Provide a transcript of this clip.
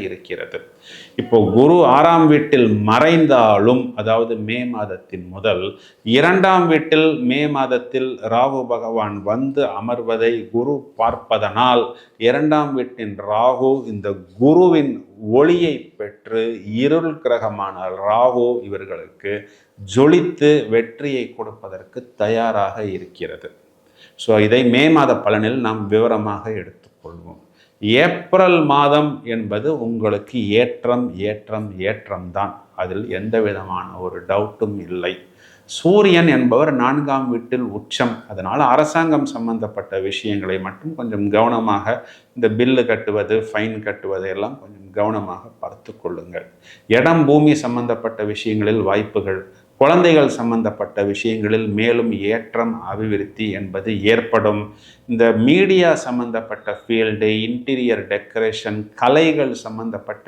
இருக்கிறது. இப்போ குரு 6ஆம் வீட்டில் மறைந்தாலும், அதாவது மே மாதத்தின் முதல் 2ஆம் வீட்டில் மே மாதத்தில் ராகு பகவான் வந்து அமர்வதை குரு பார்ப்பதனால் 2ஆம் வீட்டின் ராகு இந்த குருவின் ஒளியை பெற்று இருள் கிரகமான ராகு இவர்களுக்கு ஜொலித்து வெற்றியை கொடுப்பதற்கு தயாராக இருக்கிறது. ஸோ இதை மே மாத பலனில் நாம் விவரமாக எடுத்துக்கொள்வோம். ஏப்ரல் மாதம் என்பது உங்களுக்கு ஏற்றம்தான். அதில் எந்த விதமான ஒரு டவுட்டும் இல்லை. சூரியன் என்பவர் 4ஆம் வீட்டில் உச்சம். அதனால் அரசாங்கம் சம்பந்தப்பட்ட விஷயங்களை மட்டும் கொஞ்சம் கவனமாக, இந்த பில்லு கட்டுவது, ஃபைன் கட்டுவது எல்லாம் கொஞ்சம் கவனமாக பார்த்து கொள்ளுங்கள். இடம் பூமி சம்பந்தப்பட்ட விஷயங்களில் வாய்ப்புகள், குழந்தைகள் சம்பந்தப்பட்ட விஷயங்களில் மேலும் ஏற்றம் அபிவிருத்தி என்பது ஏற்படும். இந்த மீடியா சம்பந்தப்பட்ட ஃபீல்டு, இன்டீரியர் டெக்கரேஷன், கலைகள் சம்பந்தப்பட்ட